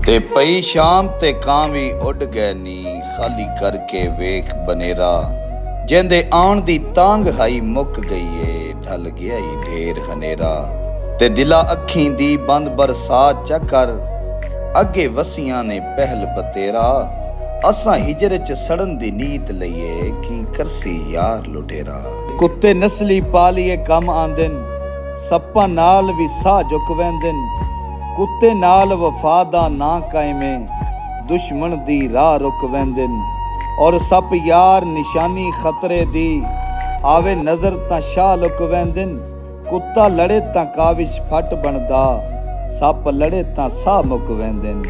ਤੇ ਪਈ ਸ਼ਾਮ ਤੇ ਕਾਂ ਵੀ ਉੱਡ ਗਏ ਨੀ, ਖਾਲੀ ਕਰਕੇ ਵੇਖ ਬਨੇਰਾ। ਜਿੰਦੇ ਆਉਣ ਦੀ ਤਾਂਗ ਹਾਈ ਮੁੱਕ ਗਈ ਏ, ਢਲ ਗਿਆ ਈ ਢੇਰ ਹਨੇਰਾ। ਤੇ ਦਿਲਾ ਅੱਖੀਂ ਦੀ ਬੰਦ ਬਰਸਾਤ ਚੱਕਰ, ਅੱਗੇ ਵਸੀਆਂ ਨੇ ਪਹਿਲ ਬਤੇਰਾ। ਅਸਾਂ ਹਿਜਰ ਚ ਸੜਨ ਦੀ ਨੀਤ ਲਈਏ, ਕੀ ਕਰਸੀ ਯਾਰ ਲੁਟੇਰਾ। ਕੁੱਤੇ ਨਸਲੀ ਪਾਲੀਏ ਕੰਮ ਆਂਦਨ, ਸੱਪਾਂ ਨਾਲ ਵੀ ਸਾਹ ਝੁਕ ਵੈਂਦਨ। ਕੁੱਤੇ ਨਾਲ ਵਫਾ ਦਾ ਨਾ ਕਾਇਮੇ, ਦੁਸ਼ਮਣ ਦੀ ਰਾਹ ਰੁਕ ਵੈਂਦਨ। ਔਰ ਸੱਪ ਯਾਰ ਨਿਸ਼ਾਨੀ ਖਤਰੇ ਦੀ, ਆਵੇ ਨਜ਼ਰ ਤਾਂ ਸ਼ਾਹ ਲੁਕ ਵੈਂਦਨ। ਕੁੱਤਾ ਲੜੇ ਤਾਂ ਕਾਵਿਸ਼ ਫੱਟ ਬਣਦਾ, ਸੱਪ ਲੜੇ ਤਾਂ ਸਾਹ ਮੁੱਕ ਵੈਂਦਨ।